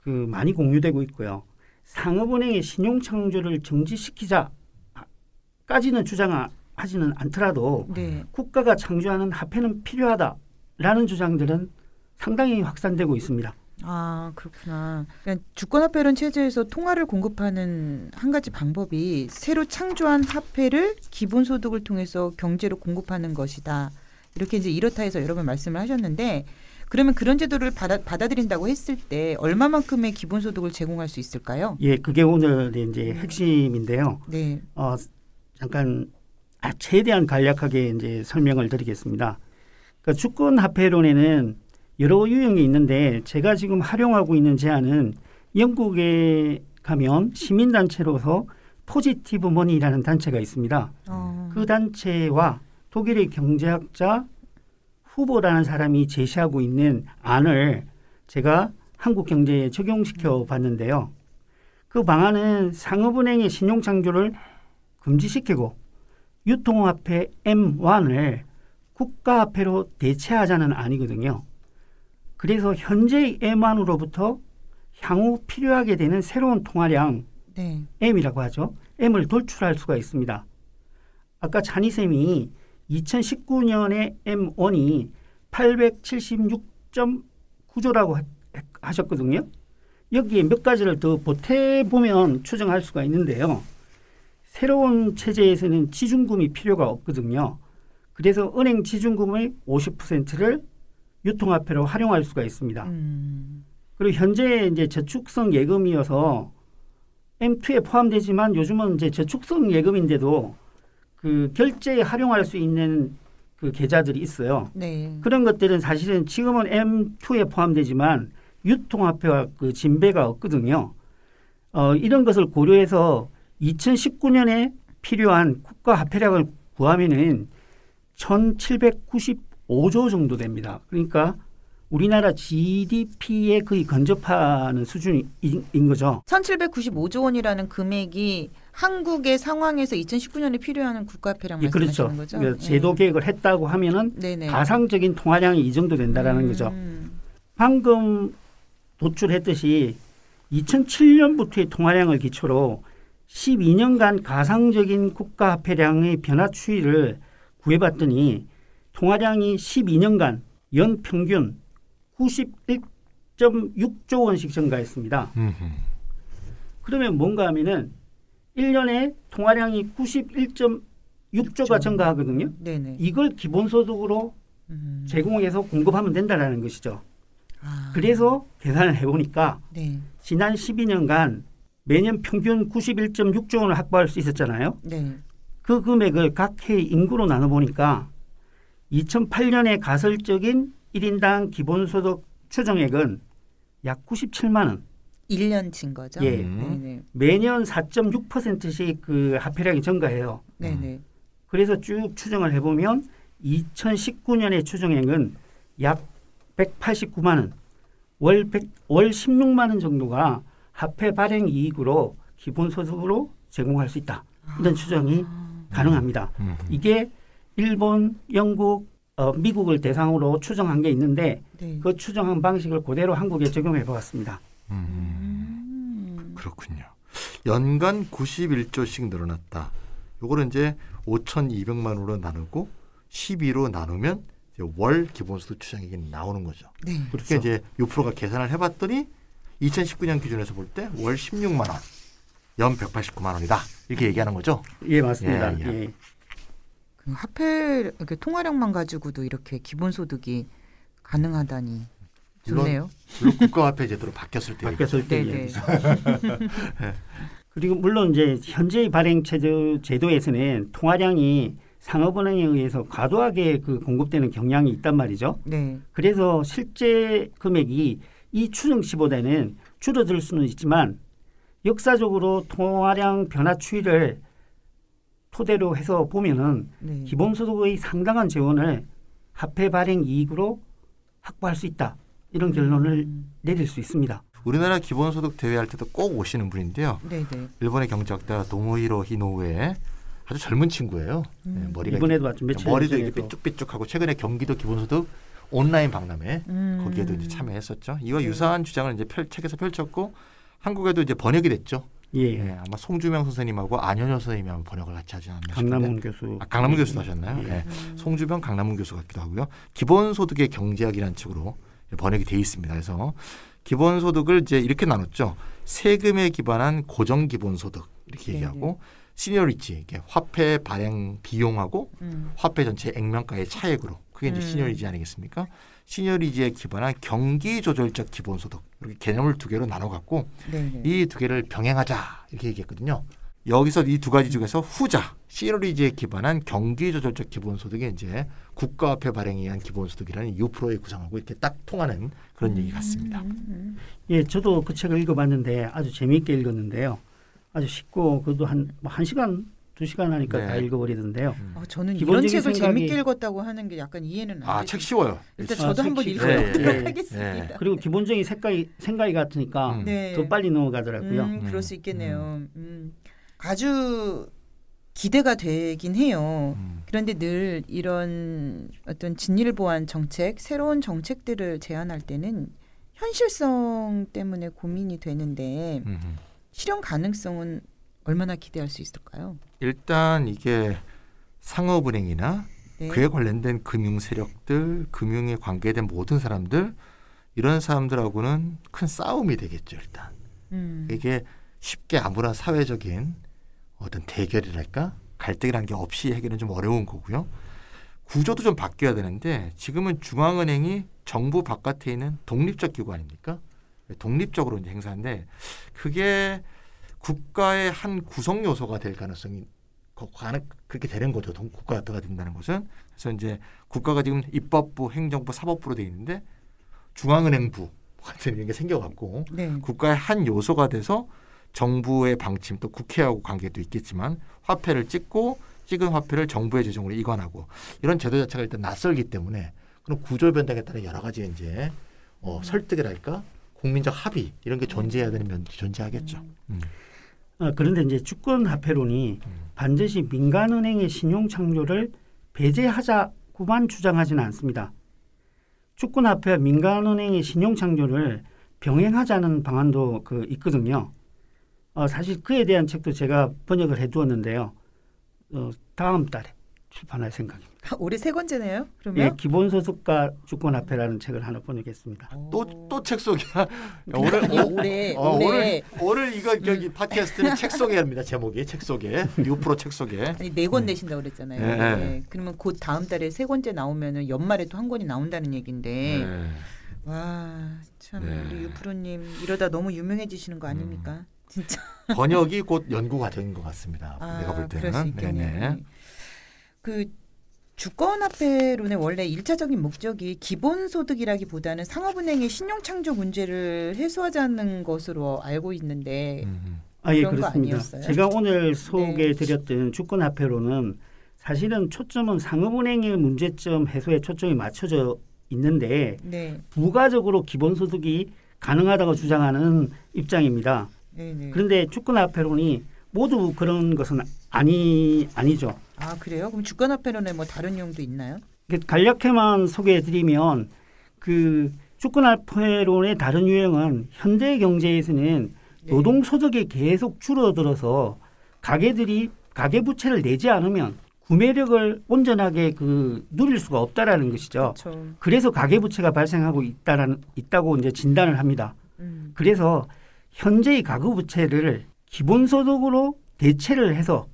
많이 공유되고 있고요. 상업은행의 신용창조를 정지시키자까지는 주장하지는 않더라도 네. 국가가 창조하는 화폐는 필요하다라는 주장들은 상당히 확산되고 있습니다. 아, 그렇구나. 그러니까 주권화폐론 체제에서 통화를 공급하는 한 가지 방법이 새로 창조한 화폐를 기본소득을 통해서 경제로 공급하는 것이다. 이렇게 이제 이렇다 해서 여러 번 말씀을 하셨는데 그러면 그런 제도를 받아들인다고 했을 때 얼마만큼의 기본소득을 제공할 수 있을까요? 예, 그게 오늘의 이제 핵심인데요. 네. 잠깐 최대한 간략하게 이제 설명을 드리겠습니다. 그러니까 주권화폐론에는 여러 유형이 있는데 제가 지금 활용하고 있는 제안은 영국에 가면 시민단체로서 포지티브 머니라는 단체가 있습니다. 그 단체와 독일의 경제학자 후보라는 사람이 제시하고 있는 안을 제가 한국 경제에 적용시켜 봤는데요. 그 방안은 상업은행의 신용창조를 금지시키고 유통화폐 M1을 국가화폐로 대체하자는 안이거든요. 그래서 현재의 M1으로부터 향후 필요하게 되는 새로운 통화량 네. M이라고 하죠. M을 돌출할 수가 있습니다. 아까 찬희쌤이 2019년에 M1이 876.9조라고 하셨거든요. 여기에 몇 가지를 더 보태보면 추정할 수가 있는데요. 새로운 체제에서는 지준금이 필요가 없거든요. 그래서 은행 지준금의 50%를 유통화폐로 활용할 수가 있습니다. 그리고 현재 이제 저축성 예금이어서 M2에 포함되지만 요즘은 이제 저축성 예금인데도 그 결제에 활용할 수 있는 그 계좌들이 있어요. 네. 그런 것들은 사실은 지금은 M2에 포함되지만 유통화폐와 그 진배가 없거든요. 이런 것을 고려해서 2019년에 필요한 국가화폐량을 구하면은 1,795조 정도 됩니다. 그러니까 우리나라 GDP에 거의 근접하는 수준인 거죠. 1,795조 원이라는 금액이 한국의 상황에서 2019년에 필요한 국가화폐량 말씀하시는 그렇죠. 거죠? 제도 계획을 했다고 하면은 네네. 가상적인 통화량이 이 정도 된다라는 거죠. 방금 도출했듯이 2007년부터의 통화량을 기초로 12년간 가상적인 국가화폐량의 변화 추이를 구해봤더니 통화량이 12년간 연평균 91.6조 원씩 증가했습니다. 그러면 뭔가 하면은 1년에 통화량이 91.6조가 증가하거든요. 네네. 이걸 기본소득으로 제공해서 공급하면 된다는 것이죠. 그래서 계산을 해보니까 네. 지난 12년간 매년 평균 91.6조 원을 확보할 수 있었잖아요. 네. 그 금액을 각 해 인구로 나눠보니까 2008년에 가설적인 1인당 기본소득 추정액은 약 97만 원. 1년치인 거죠? 예. 네네. 매년 4.6%씩 그 화폐량이 증가해요. 네네. 그래서 쭉 추정을 해보면 2019년의 추정액은 약 189만 원, 월 16만 원 정도가 화폐 발행 이익으로 기본소득으로 제공할 수 있다. 이런 추정이 가능합니다. 이게 일본, 영국, 미국을 대상으로 추정한 게 있는데 네. 그 추정한 방식을 그대로 한국에 적용해 보았습니다. 그렇군요. 연간 91조씩 늘어났다. 요거는 이제 5,200만 원으로 나누고 12로 나누면 이제 월 기본소득 추정액이 나오는 거죠. 네. 그렇게 이제 유프로가 계산을 해봤더니 2019년 기준에서 볼 때 월 16만 원, 연 189만 원이다. 이렇게 얘기하는 거죠. 예, 맞습니다. 예. 그 화폐 이렇게 통화량만 가지고도 이렇게 기본소득이 가능하다니 좋네요. 물론 국가화폐 제도로 바뀌었을 때. 네. 그리고 물론 이제 현재의 발행 제도에서는 통화량이 상업은행에 의해서 과도하게 그 공급되는 경향이 있단 말이죠. 네. 그래서 실제 금액이 이 추정치보다는 줄어들 수는 있지만 역사적으로 통화량 변화 추이를 토대로 해서 보면은 네. 기본소득의 상당한 재원을 화폐 발행 이익으로 확보할 수 있다. 이런 결론을 내릴 수 있습니다. 우리나라 기본소득 대회할 때도 꼭 오시는 분인데요. 네네. 일본의 경제학자 도모히로 히노우에 아주 젊은 친구예요. 머리가 이번에도 왔죠. 머리도 이렇게 삐쭉삐쭉하고 최근에 경기도 기본소득 온라인 박람회 거기에도 이제 참여했었죠. 이와 유사한 주장을 이제 책에서 펼쳤고 한국에도 이제 번역이 됐죠. 예. 아마 송주명 선생님하고 안현효 선생님이 아마 번역을 같이 하지 않나 싶은데. 강남훈 교수. 강남훈 교수도 하셨나요? 네. 송주명 강남훈 교수 같기도 하고요. 기본소득의 경제학이라는 책으로 번역이 돼 있습니다. 그래서 기본소득을 이제 이렇게 나눴죠. 세금에 기반한 고정기본소득 이렇게 얘기하고 시니어리지, 화폐 발행 비용하고 화폐 전체 액면가의 차액으로 그게 이제 시니어리지 아니겠습니까? 시니어리지에 기반한 경기조절적 기본소득 이렇게 개념을 두 개로 나눠갖고 이 두 개를 병행하자 이렇게 얘기했거든요. 여기서 이 두 가지 중에서 후자 시니어리지에 기반한 경기조절적 기본소득이 이제 국가화폐 발행에 의한 기본소득이라는 유프로에 구성하고 이렇게 딱 통하는 그런 얘기 같습니다. 예, 저도 그 책을 읽어봤는데 아주 재미있게 읽었는데요. 아주 쉽고 그것도 한 1시간 2시간 하니까 다 읽어버리던데요. 저는 이런 책을 재밌게 읽었다고 하는 게 약간 이해는 안 돼요. 책 쉬워요. 일단 저도 한번 읽어보도록 하겠습니다. 그리고 기본적인 생각이 같으니까 더 빨리 넘어가더라고요. 그럴 수 있겠네요. 아주 기대가 되긴 해요. 그런데 늘 이런 어떤 진리를 보한 정책, 새로운 정책들을 제안할 때는 현실성 때문에 고민이 되는데 실현 가능성은 얼마나 기대할 수 있을까요? 일단 이게 상업은행이나 그에 관련된 금융 세력들, 금융에 관계된 모든 사람들 이런 사람들하고는 큰 싸움이 되겠죠. 일단 이게 쉽게 아무런 사회적인 어떤 대결이랄까 갈등이라는 게 없이 해결은 좀 어려운 거고요. 구조도 좀 바뀌어야 되는데 지금은 중앙은행이 정부 바깥에 있는 독립적 기구 아닙니까? 독립적으로 이제 행사인데 그게 국가의 한 구성 요소가 될 가능성이 그렇게 되는 거죠. 국가가 된다는 것은. 그래서 이제 국가가 지금 입법부, 행정부, 사법부로 돼 있는데 중앙은행부 같은 이런 게 생겨갖고 국가의 한 요소가 돼서 정부의 방침 또 국회하고 관계도 있겠지만 화폐를 찍은 화폐를 정부의 재정으로 이관하고 이런 제도 자체가 일단 낯설기 때문에 그런 구조 변동에 따른 여러 가지 이제 설득이랄까 국민적 합의 이런 게 존재해야 되는 면이 존재하겠죠. 그런데 이제 주권화폐론이 반드시 민간은행의 신용 창조를 배제하자고만 주장하지는 않습니다. 주권화폐와 민간은행의 신용 창조를 병행하자는 방안도 있거든요. 사실 그에 대한 책도 제가 번역을 해두었는데요. 다음 달에 출판할 생각입니다. 올해 세 권째네요. 그러면 예, 기본소득과 주권화폐라는 책을 하나 번역했습니다. 또 책 소개야. 오늘 이거 여기 팟캐스트는 책 소개합니다. 제목이 책 소개. 유프로 책 소개. 아니 4권 내신다고 그랬잖아요. 그러면 곧 다음 달에 3권째 나오면은 연말에 또 한 권이 나온다는 얘기인데. 와, 참 우리 유프로님 이러다 너무 유명해지시는 거 아닙니까? 진짜. 번역이 곧 연구 과정인 것 같습니다. 내가 볼 때는. 그럴 수 있겠네요. 그 주권화폐론의 원래 1차적인 목적이 기본소득이라기보다는 상업은행의 신용창조 문제를 해소하자는 것으로 알고 있는데 예, 그렇습니다. 제가 오늘 소개해드렸던 주권화폐론은 사실은 초점은 상업은행의 문제점 해소에 초점이 맞춰져 있는데 부가적으로 기본소득이 가능하다고 주장하는 입장입니다. 그런데 주권화폐론이 모두 그런 것은 아니죠. 그래요? 그럼 주권화폐론에 뭐 다른 내용도 있나요? 간략히만 소개해드리면 그 주권화폐론의 다른 유형은 현대 경제에서는 노동소득이 계속 줄어들어서 가게들이 가계부채를 내지 않으면 구매력을 온전하게 누릴 수가 없다라는 것이죠. 그렇죠. 그래서 가계부채가 발생하고 있다고 이제 진단을 합니다. 그래서 현재의 가계부채를 기본소득으로 대체를 해서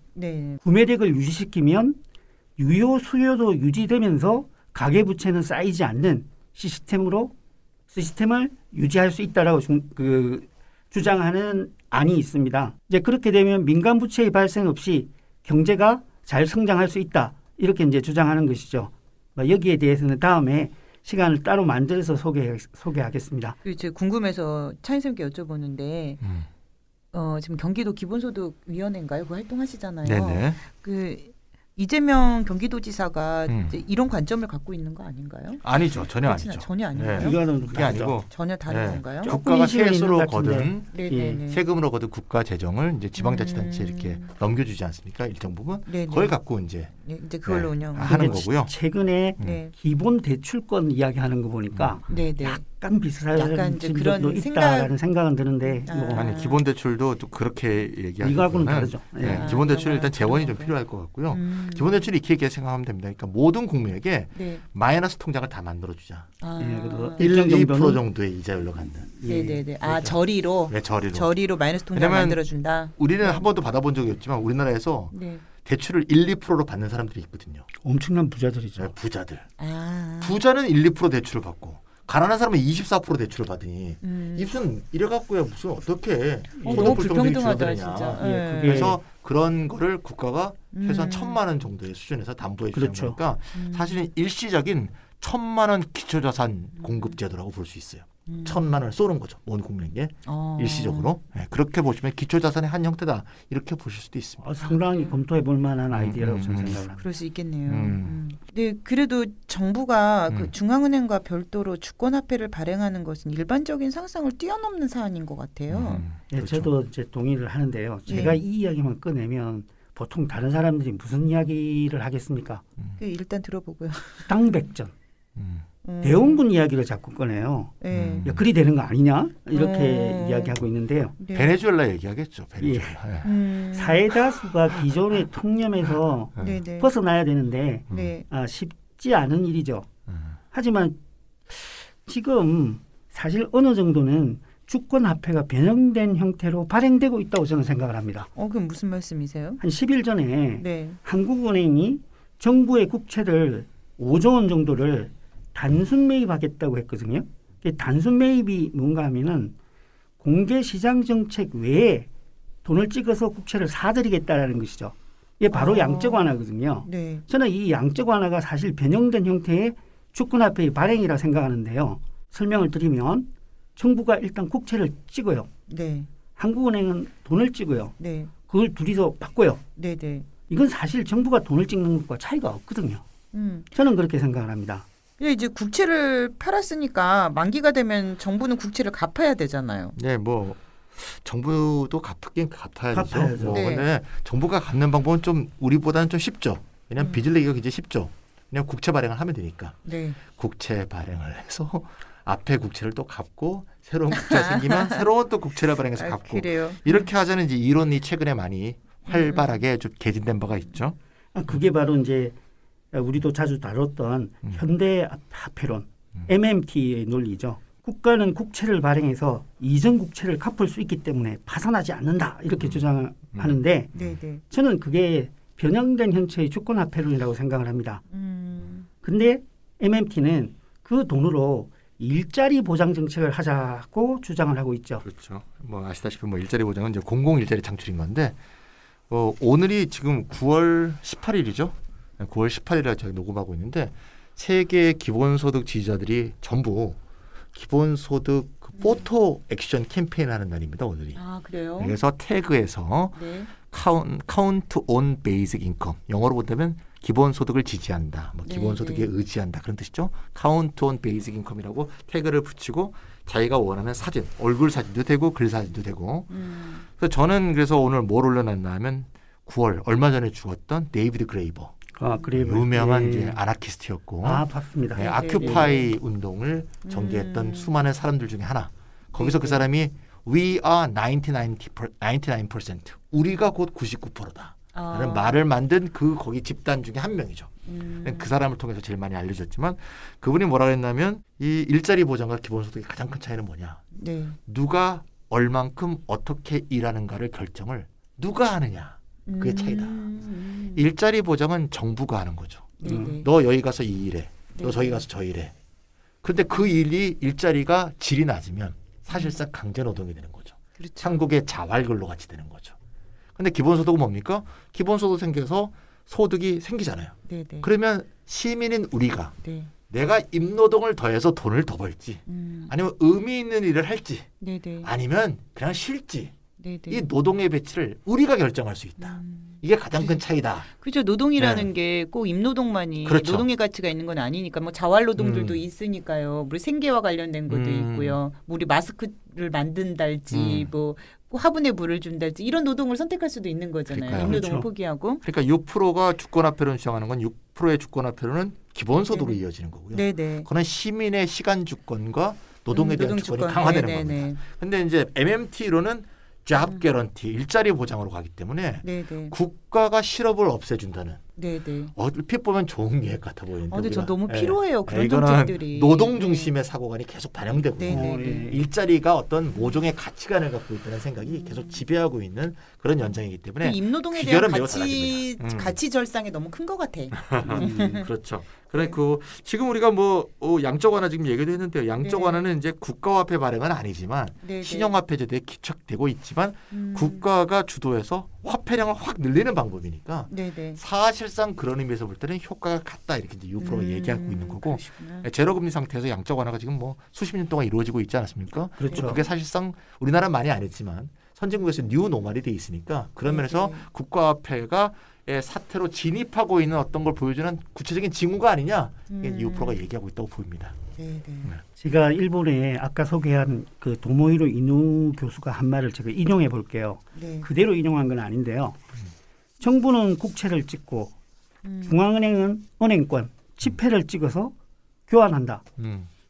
구매력을 유지시키면 유효 수요도 유지되면서 가계부채는 쌓이지 않는 시스템을 유지할 수 있다라고 주장하는 안이 있습니다. 이제 그렇게 되면 민간 부채의 발생 없이 경제가 잘 성장할 수 있다. 이렇게 이제 주장하는 것이죠. 여기에 대해서는 다음에 시간을 따로 만들어서 소개하겠습니다. 제가 궁금해서 차인쌤께 여쭤보는데 지금 경기도 기본소득위원회인가요? 그 활동하시잖아요. 네네. 이재명 경기도지사가 이제 이런 관점을 갖고 있는 거 아닌가요? 아니죠. 전혀 아니죠. 전혀 아닌가요? 이거는 그게 아니고 전혀 다른 건가요? 국가가 세수로 거둔 세금으로 거둔 국가 재정을 이제 지방자치단체 이렇게 넘겨주지 않습니까? 일정 부분 그걸 갖고 이제 그걸로 운영하는 거고요. 최근에 기본 대출권 이야기하는 거 보니까 약간 비슷한 점도 있다라는 생각은 드는데 아니 기본 대출도 또 그렇게 얘기하는 이거하고는 다르죠. 기본 대출은 일단 재원이 좀 필요할 것 같고요. 기본 대출이 이렇게 생각하면 됩니다. 그러니까 모든 국민에게 마이너스 통장을 다 만들어주자. 1-2% 정도의 이자율로 갖는. 네네네. 저리로. 네, 저리로 마이너스 통장 만들어준다. 우리는 한 번도 받아본 적이 없지만 우리나라에서 대출을 1-2%로 받는 사람들이 있거든요. 엄청난 부자들이죠. 네, 부자들. 부자는 1-2% 대출을 받고 가난한 사람은 24% 대출을 받으니 무슨 이래갖고야 무슨 어떻게 너무 불평등하다 진짜. 그래서 그런 거를 국가가 최소한 1,000만 원 정도의 수준에서 담보해 주는 거니까 사실은 일시적인 1,000만 원 기초자산 공급 제도라고 볼 수 있어요. 1,000만 원을 쏘는 거죠. 온 국민에게 일시적으로. 그렇게 보시면 기초자산의 한 형태다. 이렇게 보실 수도 있습니다. 상당히 검토해 볼 만한 아이디어라고 저는 생각합니다. 그럴 수 있겠네요. 네, 그래도 정부가 그 중앙은행과 별도로 주권화폐를 발행하는 것은 일반적인 상상을 뛰어넘는 사안인 것 같아요. 그렇죠. 저도 이제 동의를 하는데요. 제가 이 이야기만 꺼내면 보통 다른 사람들이 무슨 이야기를 하겠습니까? 일단 들어보고요. 땅백전. 대원군 이야기를 자꾸 꺼내요. 야, 그리 되는 거 아니냐? 이렇게 이야기하고 있는데요. 베네수엘라 얘기하겠죠. 베네수엘라. 사회다수가 기존의 통념에서 벗어나야 되는데 쉽지 않은 일이죠. 하지만 지금 사실 어느 정도는 주권화폐가 변형된 형태로 발행되고 있다고 저는 생각을 합니다. 그럼 무슨 말씀이세요? 한 10일 전에 한국은행이 정부의 국채를 5조 원 정도를 단순 매입하겠다고 했거든요. 단순 매입이 뭔가 하면은 공개시장 정책 외에 돈을 찍어서 국채를 사들이겠다라는 것이죠. 이게 바로 양적 완화거든요. 저는 이 양적 완화가 사실 변형된 형태의 주권화폐의 발행이라 생각하는데요. 설명을 드리면 정부가 일단 국채를 찍어요. 한국은행은 돈을 찍어요. 그걸 둘이서 바꿔요. 이건 사실 정부가 돈을 찍는 것과 차이가 없거든요. 저는 그렇게 생각을 합니다. 이제 국채를 팔았으니까 만기가 되면 정부는 국채를 갚아야 되잖아요. 네, 뭐 정부도 갚아야죠. 근데 정부가 갚는 방법은 좀 우리보다는 좀 쉽죠. 왜냐하면 빚을 내기가 굉장히 쉽죠. 그냥 국채 발행을 하면 되니까. 국채 발행을 해서 앞에 국채를 또 갚고 새로운 국채가 생기면 새로운 또 국채를 발행해서 갚고 이렇게 하자는 이제 이론이 최근에 많이 활발하게 좀 개진된 바가 있죠. 그게 바로 이제 우리도 자주 다뤘던 현대화폐론 MMT의 논리죠. 국가는 국채를 발행해서 이전 국채를 갚을 수 있기 때문에 파산하지 않는다 이렇게 주장하는데 저는 그게 변형된 형태의 주권화폐론이라고 생각을 합니다. 근데 MMT는 그 돈으로 일자리 보장 정책을 하자고 주장을 하고 있죠. 그렇죠. 뭐 아시다시피 뭐 일자리 보장은 이제 공공 일자리 창출인 건데 오늘이 지금 9월 18일이죠. 9월 18일에 저희 녹음하고 있는데 세계 기본소득 지지자들이 전부 기본소득 포토 액션 캠페인 하는 날입니다. 오늘이. 아, 그래요? 그래서 태그에서 네. 카운트 온 베이직 인컴, 영어로 본다면 기본소득을 지지한다. 뭐 네, 기본소득에 네. 의지한다. 그런 뜻이죠. 카운트 온 베이직 인컴이라고 태그를 붙이고 자기가 원하는 사진, 얼굴 사진도 되고 글 사진도 되고. 그래서 저는 그래서 오늘 뭘 올려놨나 하면 9월 얼마 전에 죽었던 데이비드 그레이버. 유명한 이제 아나키스트였고, 봤습니다. 네, 아큐파이 운동을 전개했던 수많은 사람들 중에 하나. 거기서 그 사람이 We are 99%. 우리가 곧 99%다. 라는 말을 만든 거기 집단 중에 한 명이죠. 그 사람을 통해서 제일 많이 알려졌지만 그분이 뭐라 그랬냐면 이 일자리 보장과 기본소득의 가장 큰 차이는 뭐냐. 네. 누가 얼만큼 어떻게 일하는가를 결정을 누가 하느냐. 그게 차이다. 일자리 보장은 정부가 하는 거죠. 너 여기 가서 이 일해. 너 저기 가서 저 일해. 그런데 그 일자리가 질이 낮으면 사실상 강제노동이 되는 거죠. 그렇죠. 한국의 자활근로 같이 되는 거죠. 그런데 기본소득은 뭡니까? 기본소득 생겨서 소득이 생기잖아요. 네네. 그러면 시민인 우리가 네. 내가 임노동을 더해서 돈을 더 벌지 아니면 의미 있는 일을 할지 네네. 아니면 그냥 쉴지 네네. 이 노동의 배치를 우리가 결정할 수 있다. 이게 가장 큰 차이다. 그렇죠. 노동이라는 게 꼭 임노동만이 그렇죠. 노동의 가치가 있는 건 아니니까 뭐 자활노동들도 있으니까요. 우리 생계와 관련된 것도 있고요. 뭐 우리 마스크를 만든달지 뭐 화분에 물을 준달지 이런 노동을 선택할 수도 있는 거잖아요. 그러니까요. 임노동을 그렇죠. 포기하고. 그러니까 6%가 주권화폐론 주장하는 건 6%의 주권화폐로는 기본소득으로 네네. 이어지는 거고요. 네네. 그건 시민의 시간 주권과 노동에 대한 주권이 강화되는 겁니다. 그런데 이제 MMT로는 잡 개런티, 일자리 보장으로 가기 때문에 네네. 국가가 실업을 없애준다는 네네. 얼핏 보면 좋은 계획 같아 보이는데 근데 저 너무 필요해요. 그런 이거는 정책들이. 노동 중심의 사고관이 계속 반영되고 네네. 일자리가 어떤 모종의 가치관을 갖고 있다는 생각이 계속 지배하고 있는 그런 연장이기 때문에 그 임노동에 대한 매우 가치 절상이 너무 큰 것 같아. 그렇죠. 그래 지금 우리가 뭐 양적 완화 지금 얘기도 했는데요. 양적 완화는 이제 국가화폐 발행은 아니지만 신용화폐 제도에 기착되고 있지만 국가가 주도해서 화폐량을 확 늘리는 방법이니까 사실상 그런 의미에서 볼 때는 효과가 같다 이렇게 이제 유프로가 얘기하고 있는 거고 제로금리 상태에서 양적 완화가 지금 뭐 수십 년 동안 이루어지고 있지 않았습니까? 그렇죠. 그게 사실상 우리나라는 많이 안 했지만 선진국에서 뉴 노멀이 돼 있으니까 그런 면에서 국가화폐가 사태로 진입하고 있는 어떤 걸 보여주는 구체적인 징후가 아니냐 유프로가 얘기하고 있다고 보입니다. 제가 일본에 아까 소개한 그 도모히로 이누 교수가 한 말을 제가 인용해 볼게요. 그대로 인용한 건 아닌데요. 정부는 국채를 찍고 중앙은행은 은행권, 지폐를 찍어서 교환한다.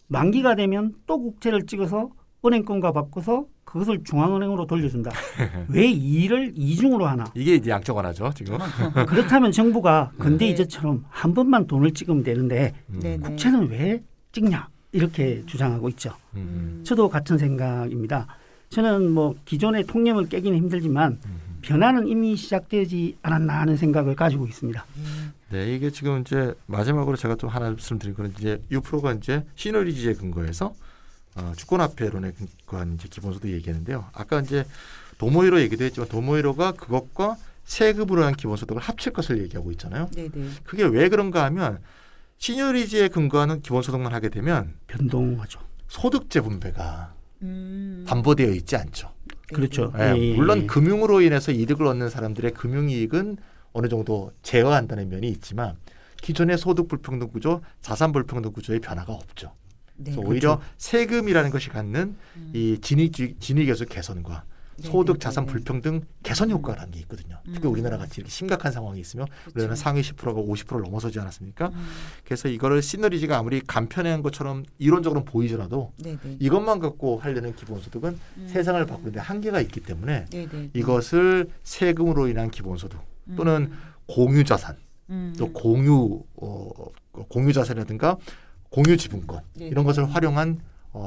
만기가 되면 또 국채를 찍어서 은행권과 바꿔서 그것을 중앙은행으로 돌려준다. 왜 이 일을 이중으로 하나? 이게 이제 양적 완화죠 지금. 그렇다면 정부가 근대 이제처럼 한 번만 돈을 찍으면 되는데 국채는 왜 찍냐? 이렇게 주장하고 있죠. 저도 같은 생각입니다. 저는 뭐 기존의 통념을 깨기는 힘들지만 변화는 이미 시작되지 않았나 하는 생각을 가지고 있습니다. 네, 이게 지금 이제 마지막으로 제가 또 하나 말씀드린 거는 이제 유프로가 이제 시너리지에 근거해서 주권화폐론에 근거한 이제 기본소득 얘기했는데요. 아까 이제 도모히로 얘기도 했지만 도모히로가 그것과 세금으로 한 기본소득을 합칠 것을 얘기하고 있잖아요. 그게 왜 그런가 하면 시니어리지에 근거하는 기본소득만 하게 되면 변동하죠. 소득재 분배가 담보되어 있지 않죠. 그렇죠. 물론 금융으로 인해서 이득을 얻는 사람들의 금융이익은 어느 정도 제어한다는 면이 있지만 기존의 소득 불평등 구조, 자산 불평등 구조의 변화가 없죠. 그래서 오히려 세금이라는 것이 갖는 이 진위계수 개선과 소득 자산 불평등 개선 효과라는 게 있거든요. 특히 우리나라 같이 이렇게 심각한 상황이 있으면 우리나라는 상위 10%가 50%를 넘어서지 않았습니까? 그래서 이거를 시너리지가 아무리 간편한 것처럼 이론적으로는 보이더라도 이것만 갖고 하려는 기본소득은 세상을 바꾸는데 한계가 있기 때문에 이것을 세금으로 인한 기본소득 또는 공유자산 또 공유자산이라든가 공유지분권 이런 것을 활용한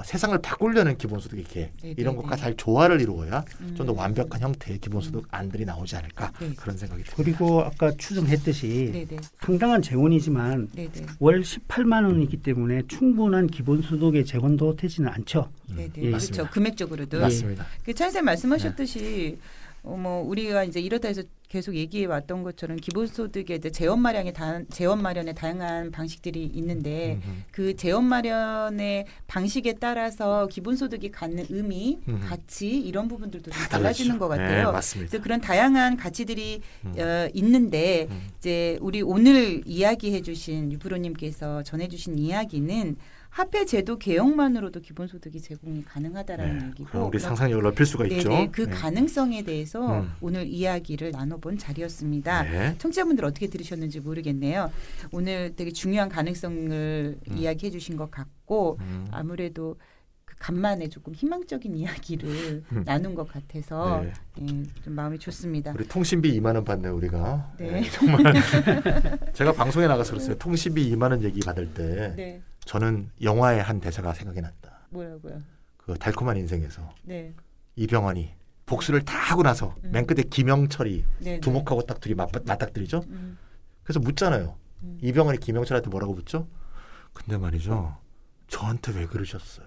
세상을 바꾸려는 기본소득의 계획 이런 것과 잘 조화를 이루어야 좀 더 완벽한 형태의 기본소득 안들이 나오지 않을까 그런 생각이 듭니다. 그리고 아까 추정했듯이 상당한 재원이지만 월 18만 원이기 때문에 충분한 기본소득의 재원도 되지는 않죠. 그렇죠. 금액적으로도. 맞습니다. 차인생 말씀하셨듯이 우리가 이제 이렇다 해서 계속 얘기해 왔던 것처럼 기본소득의 이제 재원 마련의 다양한 방식들이 있는데 그 재원 마련의 방식에 따라서 기본소득이 갖는 의미, 가치 이런 부분들도 좀 달라지는 것 같아요. 맞습니다. 그래서 그런 다양한 가치들이 있는데 이제 우리 오늘 이야기해주신 유프로님께서 전해주신 이야기는 화폐 제도 개혁만으로도 기본소득이 제공이 가능하다라는 얘기고 우리 상상력을 넓힐 수가 있죠. 그 가능성에 대해서 오늘 이야기를 나눠본 자리였습니다. 청취자분들 어떻게 들으셨는지 모르겠네요. 오늘 되게 중요한 가능성을 이야기해 주신 것 같고 아무래도 간만에 조금 희망적인 이야기를 나눈 것 같아서 좀 마음이 좋습니다. 우리 통신비 2만 원 받네 우리가. 정말 제가 방송에 나가서 그랬어요. 통신비 2만 원 얘기 받을 때 저는 영화의 한 대사가 생각이 났다. 뭐라고요? 그 달콤한 인생에서 이병헌이 복수를 다 하고 나서 맨 끝에 김영철이 두목하고 딱 둘이 맞닥뜨리죠. 그래서 묻잖아요. 이병헌이 김영철한테 뭐라고 묻죠? 근데 말이죠. 저한테 왜 그러셨어요?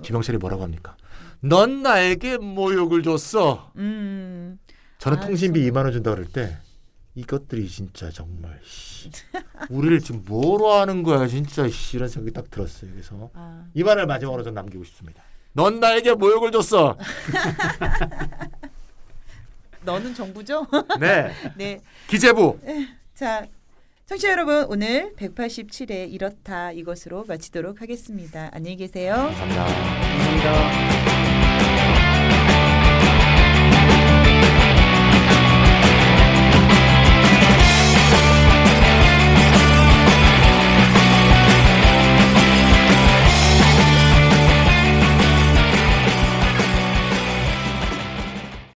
김영철이 뭐라고 합니까? 넌 나에게 모욕을 줬어. 저는 통신비 2만 원 준다 그럴 때 이것들이 진짜 정말 우리를 지금 뭐로 하는 거야 진짜 이런 생각이 딱 들었어요. 그래서 이 말을 마지막으로 좀 남기고 싶습니다. 넌 나에게 모욕을 줬어. 너는 정부죠? 네. 기재부. 자, 청취자 여러분 오늘 187회 이렇다 이것으로 마치도록 하겠습니다. 안녕히 계세요. 감사합니다.